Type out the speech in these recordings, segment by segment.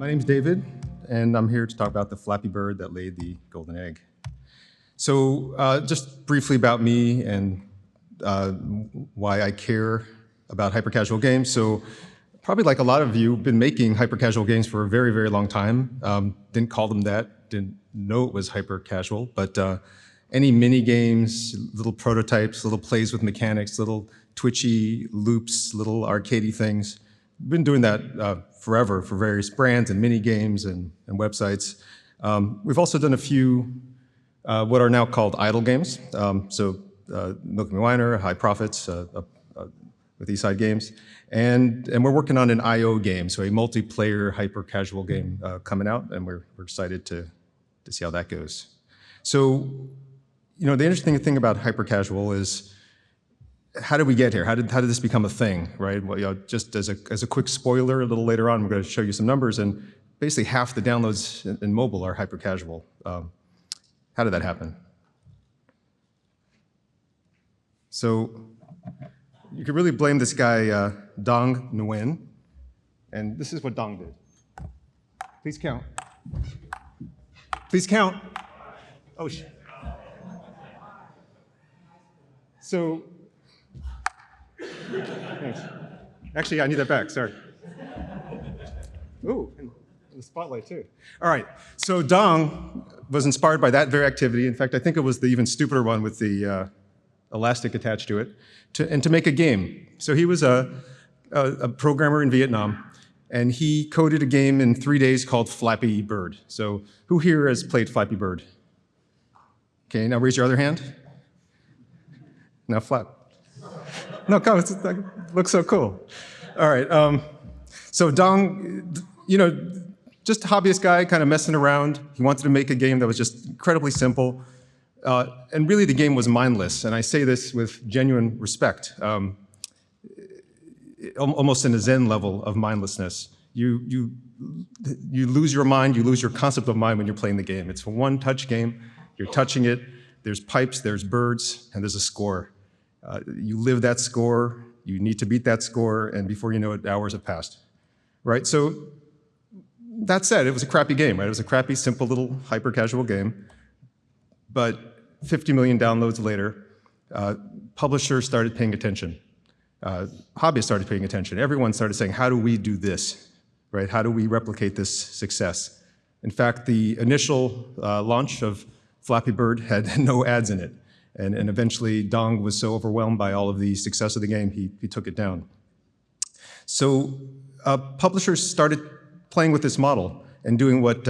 My name's David, and I'm here to talk about the Flappy Bird that laid the golden egg. So just briefly about me and why I care about hyper-casual games. So probably like a lot of you, been making hyper-casual games for a very, very long time. Didn't call them that, didn't know it was hyper-casual, but any mini games, little prototypes, little plays with mechanics, little twitchy loops, little arcadey things. Been doing that forever for various brands and mini games and websites. We've also done a few what are now called idle games. Milk Me Winer, High Profits with Eastside Games. And we're working on an I.O. game, so a multiplayer hyper-casual game coming out, and we're excited to see how that goes. So, you know, the interesting thing about hyper-casual is, how did we get here? How did this become a thing, right? Well, you know, just as a quick spoiler, a little later on, we're going to show you some numbers, and basically half the downloads in mobile are hyper-casual. How did that happen? So you could really blame this guy, Dong Nguyen, and this is what Dong did. Please count. Please count. Oh, shit. So, thanks. Actually, I need that back, sorry. Ooh, and the spotlight too. All right, so Dong was inspired by that very activity. In fact, I think it was the even stupider one with the elastic attached to it, to make a game. So he was a programmer in Vietnam, and he coded a game in 3 days called Flappy Bird. So who here has played Flappy Bird? Okay, now raise your other hand. Now flap. No, come, it looks so cool. All right, so Dong, you know, just a hobbyist guy, kind of messing around. He wanted to make a game that was just incredibly simple. And really the game was mindless, and I say this with genuine respect. Almost in a Zen level of mindlessness. You lose your mind, you lose your concept of mind when you're playing the game. It's a one-touch game, you're touching it, there's pipes, there's birds, and there's a score. You live that score, you need to beat that score, and before you know it, hours have passed. Right, so that said, it was a crappy game, right? It was a crappy, simple little hyper-casual game, but 50 million downloads later, publishers started paying attention. Hobbyists started paying attention. Everyone started saying, how do we do this, right? How do we replicate this success? In fact, the initial launch of Flappy Bird had no ads in it. And eventually, Dong was so overwhelmed by all of the success of the game, he took it down. So publishers started playing with this model and doing what,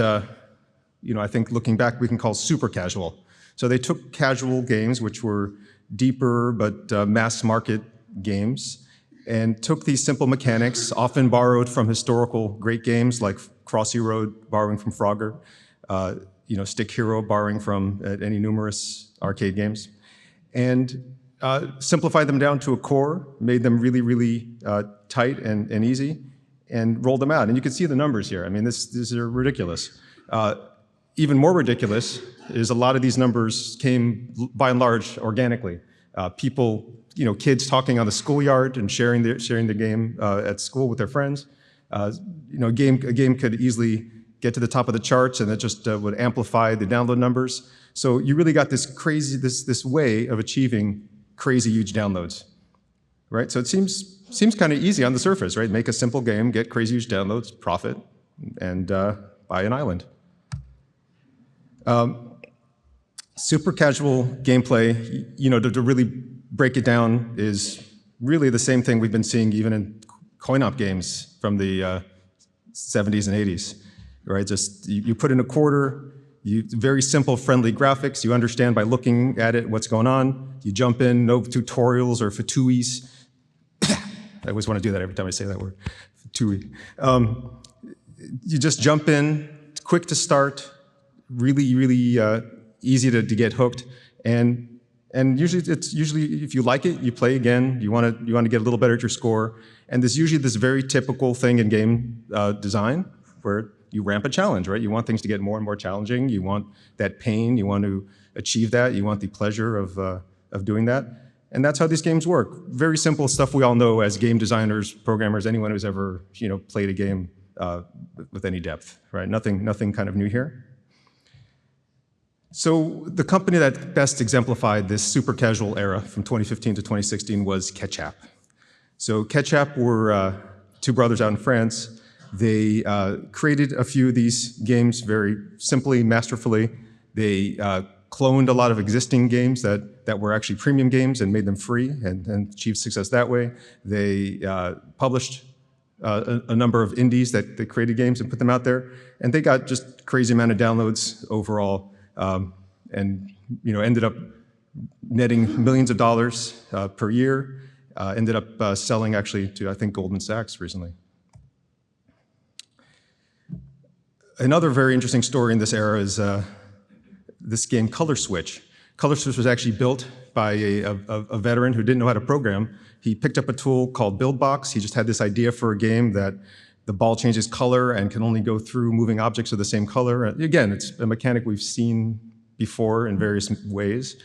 you know, I think looking back, we can call super casual. So they took casual games, which were deeper but mass market games, and took these simple mechanics, often borrowed from historical great games like Crossy Road, borrowing from Frogger, you know, Stick Hero, borrowing from any numerous arcade games, and simplified them down to a core, made them really, really tight and easy, and rolled them out. And you can see the numbers here. I mean, these are ridiculous. Even more ridiculous is a lot of these numbers came, by and large, organically. People, you know, kids talking on the schoolyard and sharing the game at school with their friends. You know, a game could easily get to the top of the charts, and it just would amplify the download numbers. So you really got this crazy, this way of achieving crazy huge downloads, right? So it seems kind of easy on the surface, right? Make a simple game, get crazy huge downloads, profit, and buy an island. Super casual gameplay, you know, to really break it down, is really the same thing we've been seeing even in coin-op games from the 70s and 80s, right? Just you put in a quarter, very simple, friendly graphics. You understand by looking at it what's going on. You jump in, no tutorials or fatuis. I always want to do that every time I say that word, fatui. You just jump in, quick to start, really, really easy to get hooked, and usually if you like it, you play again. You want to get a little better at your score, and there's usually this very typical thing in game design where you ramp a challenge, right? You want things to get more and more challenging. You want that pain. You want to achieve that. You want the pleasure of doing that, and that's how these games work. Very simple stuff we all know as game designers, programmers, anyone who's ever played a game with any depth, right? Nothing kind of new here. So the company that best exemplified this super casual era from 2015 to 2016 was Ketchup. So Ketchup were two brothers out in France. They created a few of these games very simply, masterfully. They cloned a lot of existing games that were actually premium games and made them free and achieved success that way. They published a number of indies that they created games and put them out there, and they got just crazy amount of downloads overall, and ended up netting millions of dollars per year. Ended up selling actually to, I think, Goldman Sachs recently. Another very interesting story in this era is this game Color Switch. Color Switch was actually built by a veteran who didn't know how to program. He picked up a tool called BuildBox. He just had this idea for a game that the ball changes color and can only go through moving objects of the same color. Again, it's a mechanic we've seen before in various ways.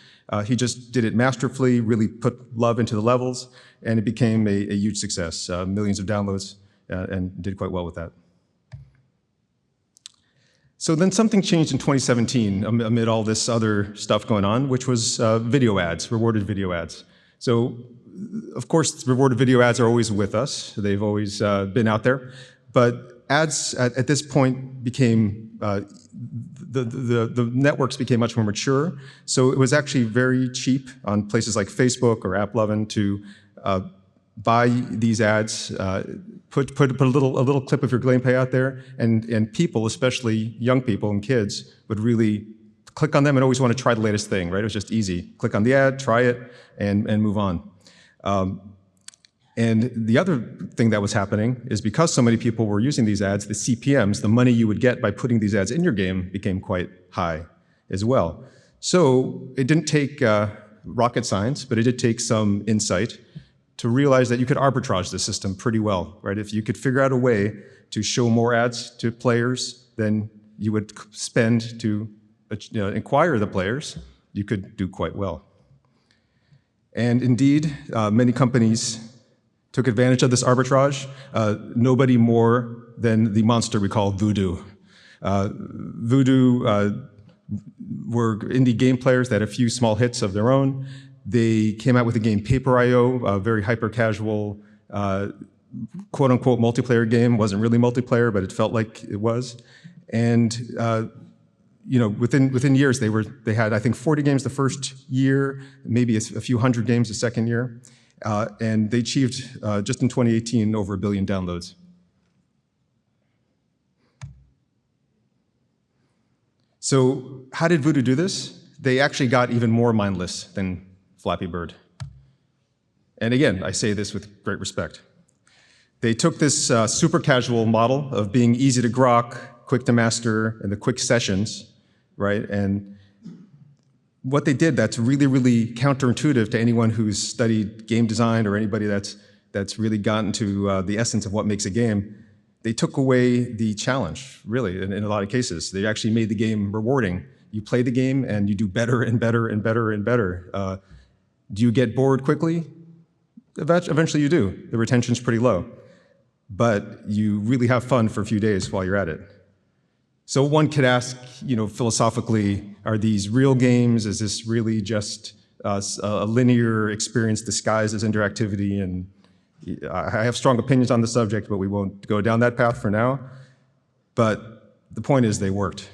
He just did it masterfully, really put love into the levels, and it became a huge success. Millions of downloads, and did quite well with that. So then something changed in 2017 amid all this other stuff going on, which was video ads, rewarded video ads. So, of course, rewarded video ads are always with us. They've always been out there. But ads at this point became, the networks became much more mature. So it was actually very cheap on places like Facebook or AppLovin to buy these ads, put a little clip of your gameplay out there, and people, especially young people and kids, would really click on them and always want to try the latest thing, right? It was just easy. Click on the ad, try it, and move on. And the other thing that was happening is because so many people were using these ads, the CPMs, the money you would get by putting these ads in your game, became quite high as well. So it didn't take rocket science, but it did take some insight to realize that you could arbitrage the system pretty well, right? If you could figure out a way to show more ads to players than you would spend to acquire the players, you could do quite well. And indeed, many companies took advantage of this arbitrage. Nobody more than the monster we call Voodoo. Voodoo were indie game players that had a few small hits of their own. They came out with the game Paper.io, a very hyper-casual, quote-unquote multiplayer game. Wasn't really multiplayer, but it felt like it was. And within years, they had, I think, 40 games the first year, maybe a few hundred games the second year. And they achieved, just in 2018, over 1 billion downloads. So how did Voodoo do this? They actually got even more mindless than Flappy Bird. And again, I say this with great respect. They took this super casual model of being easy to grok, quick to master, and the quick sessions, right? And what they did that's really, really counterintuitive to anyone who's studied game design or anybody that's really gotten to the essence of what makes a game, they took away the challenge, really, in a lot of cases. They actually made the game rewarding. You play the game and you do better and better and better and better. Do you get bored quickly? Eventually you do. The retention's pretty low. But you really have fun for a few days while you're at it. So one could ask, philosophically, are these real games? Is this really just a linear experience disguised as interactivity? And I have strong opinions on the subject, but we won't go down that path for now. But the point is they worked,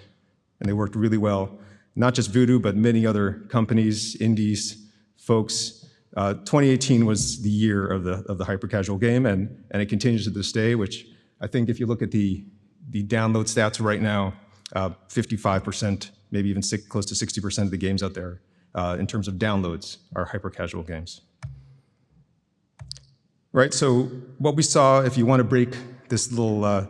and they worked really well. Not just Voodoo, but many other companies, indies, folks. 2018 was the year of the hyper-casual game, and it continues to this day, which I think if you look at the download stats right now, 55%, maybe even close to 60% of the games out there in terms of downloads are hyper-casual games. Right, so what we saw, if you want to break this little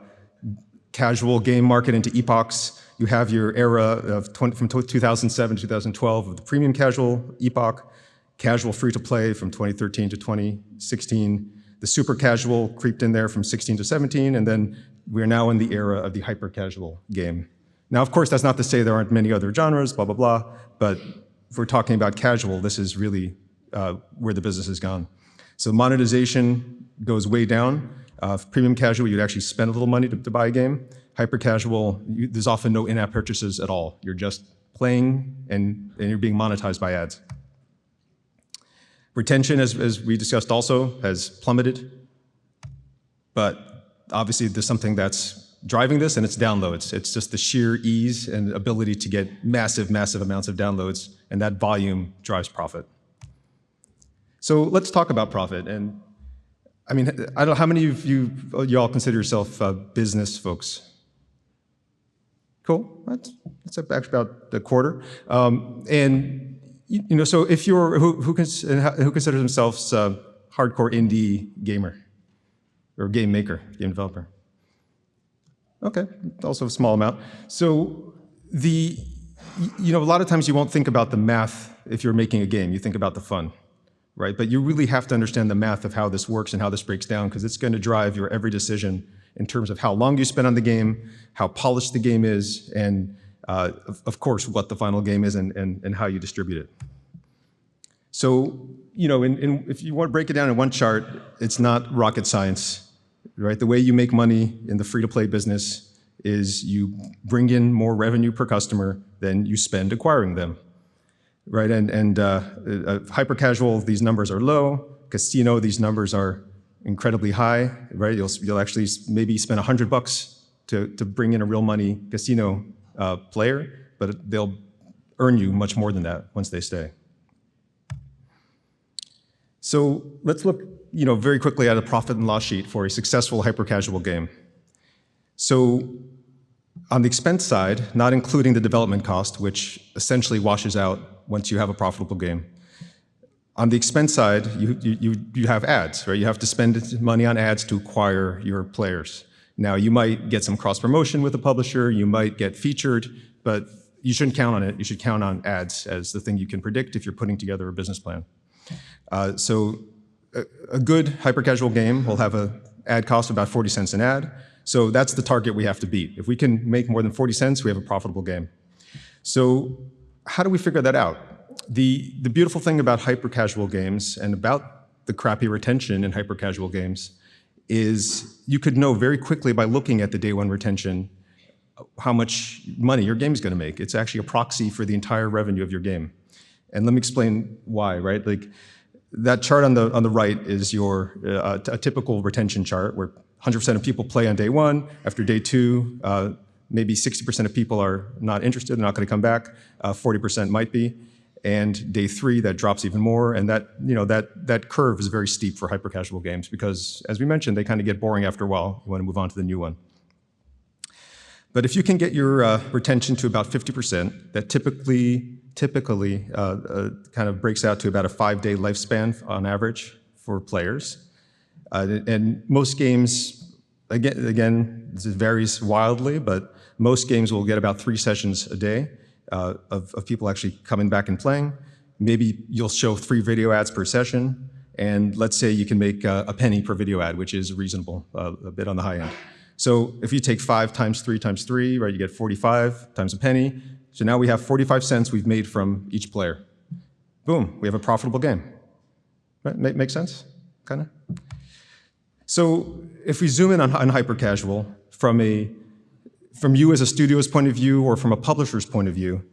casual game market into epochs, you have your era from 2007 to 2012 of the premium casual epoch, casual free-to-play from 2013 to 2016, the super casual creeped in there from 16 to 17, and then we're now in the era of the hyper-casual game. Now, of course, that's not to say there aren't many other genres, blah, blah, blah, but if we're talking about casual, this is really where the business has gone. So monetization goes way down. Premium casual, you'd actually spend a little money to buy a game. Hyper casual, there's often no in-app purchases at all. You're just playing and you're being monetized by ads. Retention, as we discussed also, has plummeted. But obviously there's something that's driving this, and it's downloads. It's just the sheer ease and ability to get massive, massive amounts of downloads, and that volume drives profit. So let's talk about profit. And I mean, I don't know, how many of you all consider yourself business folks? Cool, that's actually about a quarter. And you know, so if you're, who considers themselves a hardcore indie gamer or game maker, game developer? Okay, also a small amount. So you know, a lot of times you won't think about the math if you're making a game, you think about the fun, right? But you really have to understand the math of how this works and how this breaks down, because it's going to drive your every decision in terms of how long you spend on the game, how polished the game is, and of course, what the final game is and how you distribute it. So, you know, if you want to break it down in one chart, it's not rocket science, right? The way you make money in the free-to-play business is you bring in more revenue per customer than you spend acquiring them, right? And hyper-casual, these numbers are low. Casino, these numbers are incredibly high, right? You'll actually maybe spend $100 to bring in a real money casino player, but they'll earn you much more than that once they stay. So let's look, you know, very quickly at a profit and loss sheet for a successful hyper-casual game. So on the expense side, not including the development cost, which essentially washes out once you have a profitable game. On the expense side, you have ads, right? You have to spend money on ads to acquire your players. Now, you might get some cross-promotion with a publisher, you might get featured, but you shouldn't count on it. You should count on ads as the thing you can predict if you're putting together a business plan. So a good hyper-casual game will have an ad cost of about 40 cents an ad. So that's the target we have to beat. If we can make more than 40 cents, we have a profitable game. So how do we figure that out? The beautiful thing about hyper-casual games and about the crappy retention in hyper-casual games is you could know very quickly by looking at the day one retention how much money your game is going to make. It's actually a proxy for the entire revenue of your game. And let me explain why, right? Like that chart on the right is your a typical retention chart where 100% of people play on day one. After day two, maybe 60% of people are not interested, they're not going to come back. 40% might be. And day three, that drops even more. And that, you know, that curve is very steep for hyper-casual games because, as we mentioned, they kind of get boring after a while. You want to move on to the new one. But if you can get your retention to about 50%, that typically kind of breaks out to about a 5-day lifespan on average for players. And most games, again, this varies wildly, but most games will get about 3 sessions a day of people actually coming back and playing. Maybe you'll show 3 video ads per session, and let's say you can make a penny per video ad, which is reasonable, a bit on the high end. So if you take 5 times 3 times 3, right, you get 45 times a penny. So now we have 45 cents we've made from each player. Boom, we have a profitable game. Right? Make sense, kind of? So if we zoom in on hyper-casual, from you as a studio's point of view or from a publisher's point of view,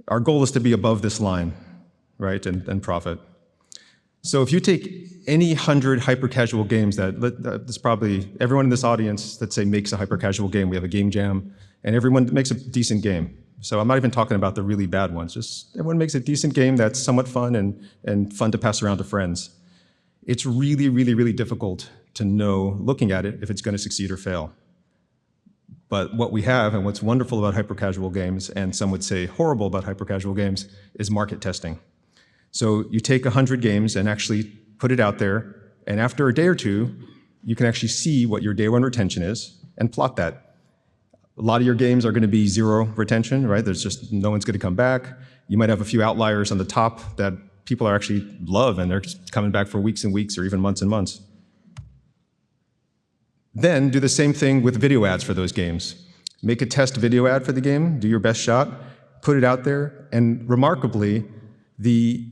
our goal is to be above this line, right, and profit. So if you take any 100 hyper-casual games that's probably everyone in this audience that say makes a hyper-casual game, we have a game jam, and everyone makes a decent game. So I'm not even talking about the really bad ones, just everyone makes a decent game that's somewhat fun and fun to pass around to friends. It's really, really, really difficult to know, looking at it, if it's going to succeed or fail. But what we have, and what's wonderful about hyper-casual games, and some would say horrible about hyper-casual games, is market testing. So you take 100 games and actually put it out there, and after a day or two, you can actually see what your day one retention is and plot that. A lot of your games are going to be 0 retention, right? There's just no one's going to come back. You might have a few outliers on the top that people are actually love, and they're just coming back for weeks and weeks or even months and months. Then do the same thing with video ads for those games. Make a test video ad for the game, do your best shot, put it out there, and remarkably, the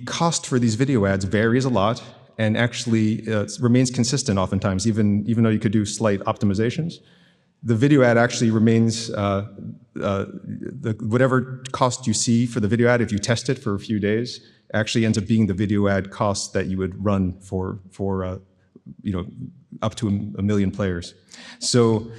cost for these video ads varies a lot, and actually remains consistent oftentimes, even though you could do slight optimizations. The video ad actually remains, whatever cost you see for the video ad, if you test it for a few days, actually ends up being the video ad cost that you would run for up to a million players. So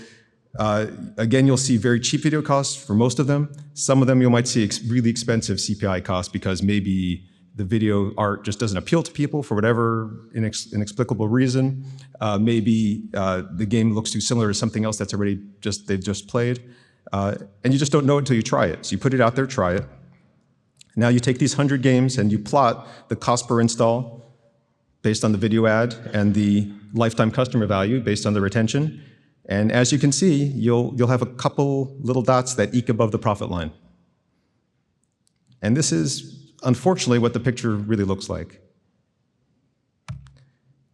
again, you'll see very cheap video costs for most of them. Some of them you might see really expensive CPI costs because maybe the video art just doesn't appeal to people for whatever inexplicable reason. Maybe the game looks too similar to something else that's already they've just played. And you just don't know until you try it. So you put it out there, try it. Now you take these 100 games and you plot the cost per install based on the video ad and the lifetime customer value based on the retention. And as you can see, you'll have a couple little dots that eke above the profit line. And this is, unfortunately, what the picture really looks like.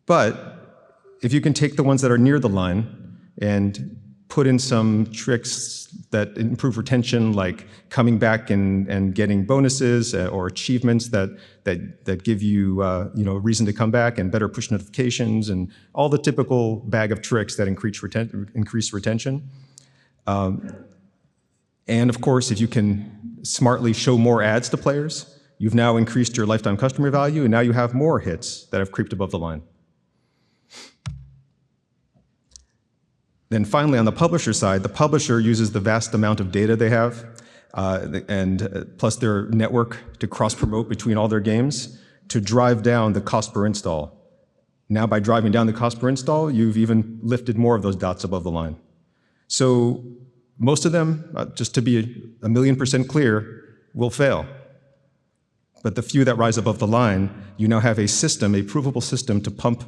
But if you can take the ones that are near the line and put in some tricks that improve retention, like coming back and getting bonuses or achievements that give you a reason to come back, and better push notifications, and all the typical bag of tricks that increase retention. And of course, if you can smartly show more ads to players, you've now increased your lifetime customer value, and now you have more hits that have creeped above the line. Then finally, on the publisher side, the publisher uses the vast amount of data they have, and plus their network to cross-promote between all their games to drive down the cost per install. Now, by driving down the cost per install, you've even lifted more of those dots above the line. So most of them, just to be a million% clear, will fail. But the few that rise above the line, you now have a system, a provable system to pump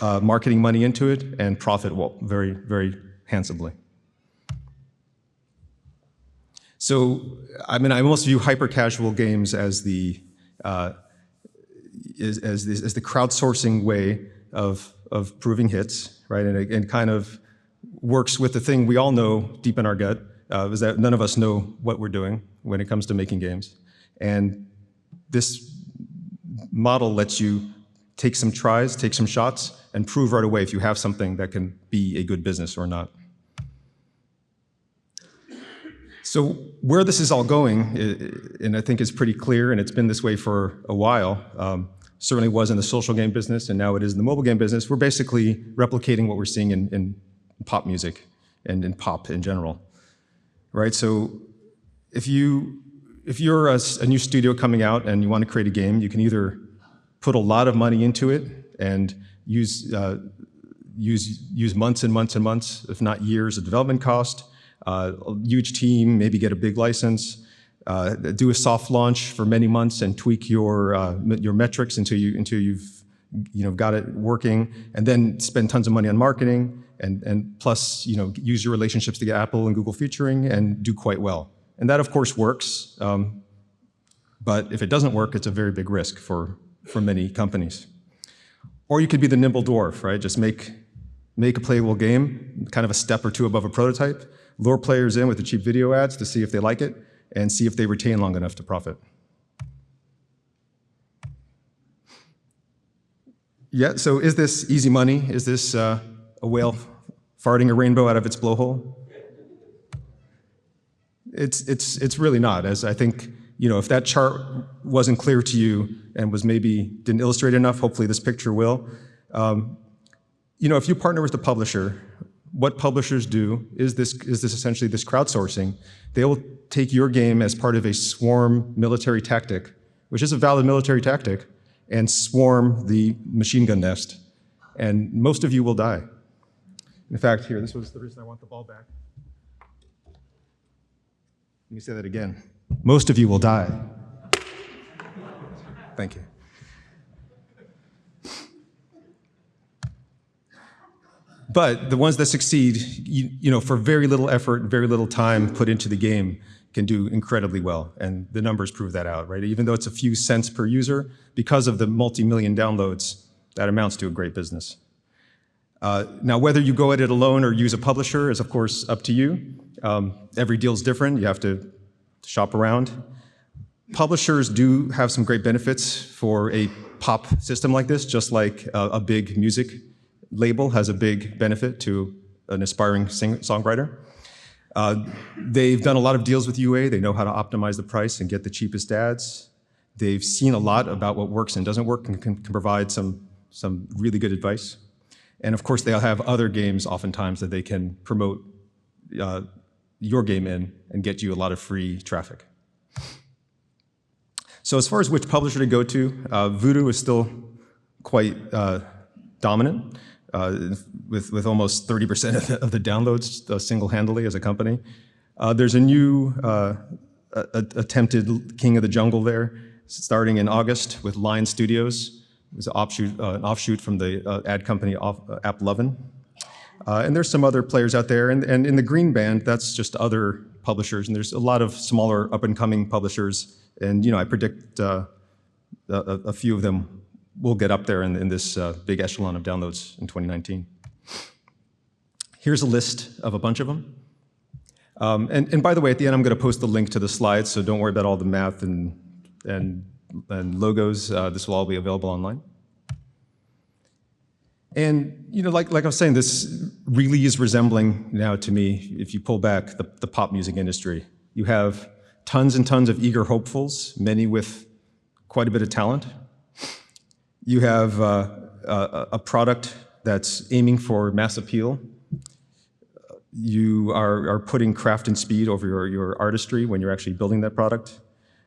marketing money into it and profit very, very handsomely. So, I mean, I almost view hyper-casual games as the crowdsourcing way of proving hits, right? And it kind of works with the thing we all know deep in our gut, is that none of us know what we're doing when it comes to making games. And this model lets you take some tries, take some shots, and prove right away if you have something that can be a good business or not. So where this is all going, and I think is pretty clear, and it's been this way for a while, certainly was in the social game business, and now it is in the mobile game business. We're basically replicating what we're seeing in pop music and in pop in general, right? So if you're a new studio coming out and you want to create a game, you can either put a lot of money into it and use months and months and months, if not years, of development cost, a huge team, maybe get a big license, do a soft launch for many months and tweak your metrics until you've got it working, and then spend tons of money on marketing, and plus use your relationships to get Apple and Google featuring and do quite well. And that of course works, but if it doesn't work, it's a very big risk for many companies. Or you could be the nimble dwarf, right? Just make a playable game, kind of a step or two above a prototype, lure players in with the cheap video ads to see if they like it, and see if they retain long enough to profit. Yeah, so is this easy money? Is this a whale farting a rainbow out of its blowhole? It's really not, as I think, if that chart wasn't clear to you and didn't illustrate enough, hopefully this picture will. If you partner with the publisher, what publishers do is this essentially this crowdsourcing. They will take your game as part of a swarm military tactic, which is a valid military tactic, and swarm the machine gun nest. And most of you will die. In fact, here, this was the reason I want the ball back. Let me say that again. Most of you will die. Thank you. But the ones that succeed, for very little effort, very little time put into the game, can do incredibly well. And the numbers prove that out, right? Even though it's a few cents per user, because of the multi-million downloads, that amounts to a great business. Now, whether you go at it alone or use a publisher is, of course, up to you. Every deal's different. You have to shop around. Publishers do have some great benefits for a pop system like this, just like a big music label has a big benefit to an aspiring songwriter. They've done a lot of deals with UA. They know how to optimize the price and get the cheapest ads. They've seen a lot about what works and doesn't work and can provide some really good advice. And of course, they'll have other games oftentimes that they can promote your game in and get you a lot of free traffic. So as far as which publisher to go to, Voodoo is still quite dominant, with almost 30% of the downloads single-handedly as a company. There's a new attempted King of the Jungle there, starting in August with Lion Studios. It was an offshoot from the ad company AppLovin. And there's some other players out there. And in the green band, that's just other publishers. And there's a lot of smaller up-and-coming publishers. And I predict a few of them will get up there in this big echelon of downloads in 2019. Here's a list of a bunch of them. And by the way, at the end, I'm going to post the link to the slides, so don't worry about all the math and logos. This will all be available online. And like I was saying, this really is resembling now to me, if you pull back, the pop music industry. You have tons and tons of eager hopefuls, many with quite a bit of talent. You have a product that's aiming for mass appeal. You are putting craft and speed over your artistry when you're actually building that product.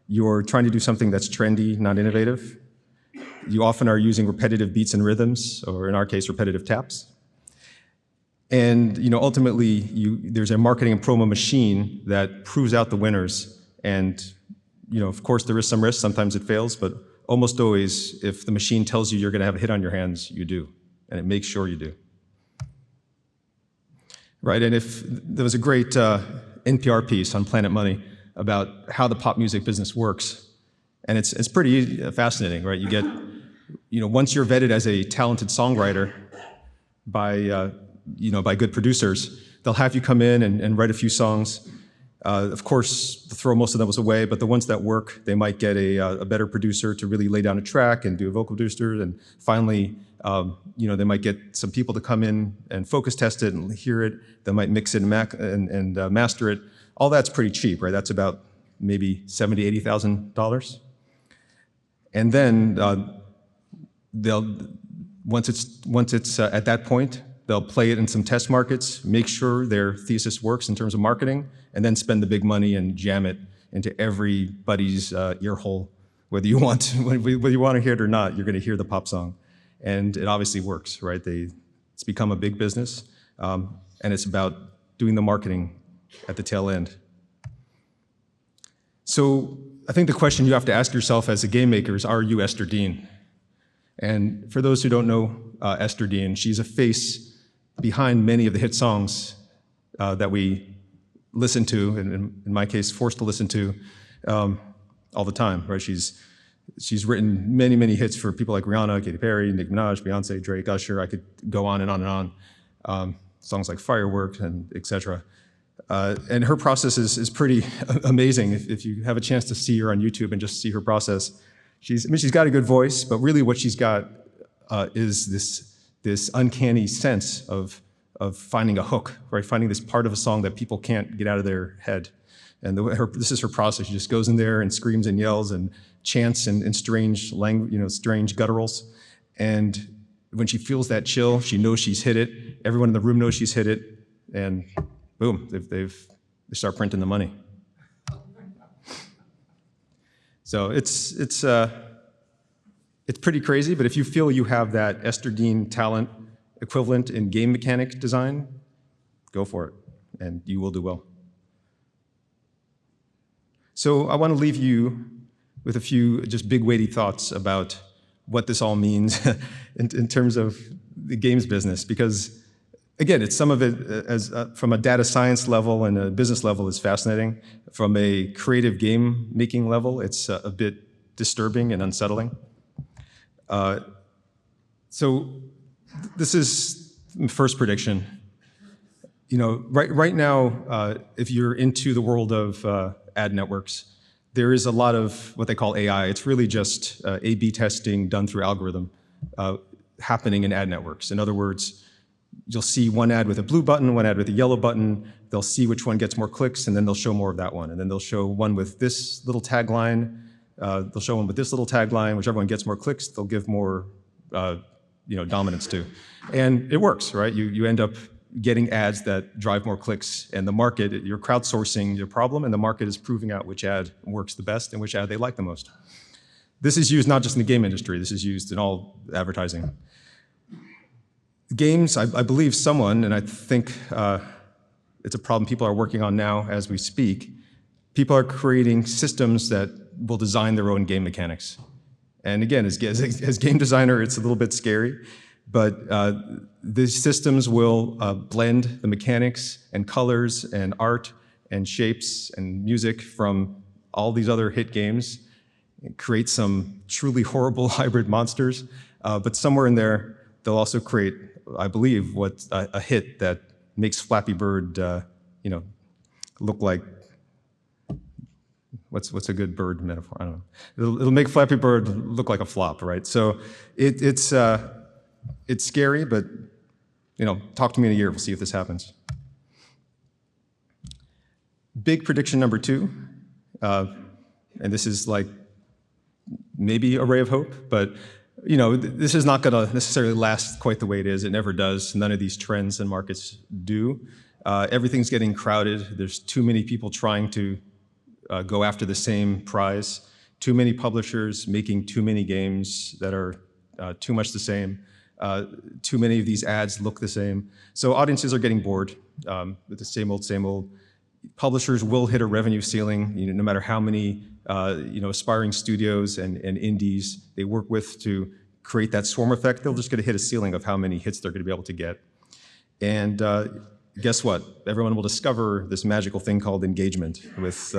You're trying to do something that's trendy, not innovative. You often are using repetitive beats and rhythms, or in our case, repetitive taps. And ultimately, there's a marketing and promo machine that proves out the winners. And of course, there is some risk. Sometimes it fails, but almost always, if the machine tells you you're going to have a hit on your hands, you do, and it makes sure you do. Right? And if there was a great NPR piece on Planet Money about how the pop music business works, and it's pretty fascinating, right? You get, once you're vetted as a talented songwriter by good producers, they'll have you come in and write a few songs. Of course, they'll throw most of those away, but the ones that work, they might get a better producer to really lay down a track and do a vocal producer, and finally, they might get some people to come in and focus test it and hear it. They might mix it and master it. All that's pretty cheap, right? That's about maybe $70,000, $80,000. And then once it's at that point, they'll play it in some test markets, make sure their thesis works in terms of marketing, and then spend the big money and jam it into everybody's ear hole. Whether you want to hear it or not, you're going to hear the pop song. And it obviously works, right? It's become a big business, and it's about doing the marketing at the tail end. So I think the question you have to ask yourself as a game maker is, are you Esther Dean? And for those who don't know Esther Dean, she's a face behind many of the hit songs that we listen to, and in my case, forced to listen to all the time, right? She's written many, many hits for people like Rihanna, Katy Perry, Nicki Minaj, Beyonce, Drake, Usher. I could go on and on and on. Songs like Firework and et cetera. And her process is pretty amazing. If you have a chance to see her on YouTube and just see her process, she's got a good voice, but really what she's got is this uncanny sense of finding a hook, right? Finding this part of a song that people can't get out of their head. And this is her process. She just goes in there and screams and yells and chants in strange language, strange gutturals. And when she feels that chill, she knows she's hit it. Everyone in the room knows she's hit it, and boom, they start printing the money. So it's pretty crazy, but if you feel you have that Esther Dean talent equivalent in game mechanic design, go for it, and you will do well. So I want to leave you with a few just big weighty thoughts about what this all means in terms of the games business, because again, it's some of it as from a data science level and a business level is fascinating. From a creative game making level, it's a bit disturbing and unsettling. So this is the first prediction. Right now, if you're into the world of ad networks, there is a lot of what they call AI. It's really just A/B testing done through algorithm happening in ad networks. In other words, you'll see one ad with a blue button, one ad with a yellow button. They'll see which one gets more clicks, and then they'll show more of that one. And then they'll show one with this little tagline. They'll show one with this little tagline. Whichever one gets more clicks, they'll give more dominance to. And it works, right? You end up getting ads that drive more clicks, and the market, you're crowdsourcing your problem, and the market is proving out which ad works the best and which ad they like the most. This is used not just in the game industry, this is used in all advertising. Games, I believe someone, and I think it's a problem people are working on now as we speak, people are creating systems that will design their own game mechanics. And again, as game designer, it's a little bit scary, but these systems will blend the mechanics and colors and art and shapes and music from all these other hit games and create some truly horrible hybrid monsters. But somewhere in there, they'll also create, I believe, a hit that makes Flappy Bird, look like, what's a good bird metaphor? I don't know. It'll make Flappy Bird look like a flop, right? So it's scary, but talk to me in a year. We'll see if this happens. Big prediction number 2, and this is like maybe a ray of hope, but this is not going to necessarily last quite the way it is. It never does. None of these trends and markets do. Everything's getting crowded. There's too many people trying to go after the same prize. Too many publishers making too many games that are too much the same. Too many of these ads look the same. So audiences are getting bored with the same old, same old. Publishers will hit a revenue ceiling, no matter how many aspiring studios and indies they work with to create that swarm effect. They're just going to hit a ceiling of how many hits they're going to be able to get. And guess what? Everyone will discover this magical thing called engagement with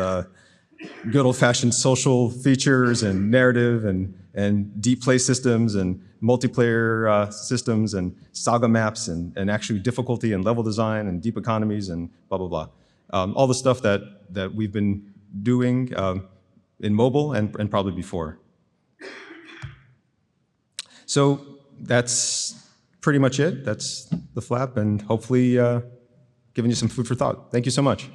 good old-fashioned social features and narrative and deep play systems and multiplayer systems and saga maps and actually difficulty and level design and deep economies and blah, blah, blah. All the stuff that we've been doing in mobile and probably before. So that's pretty much it. That's the flap, and hopefully giving you some food for thought. Thank you so much.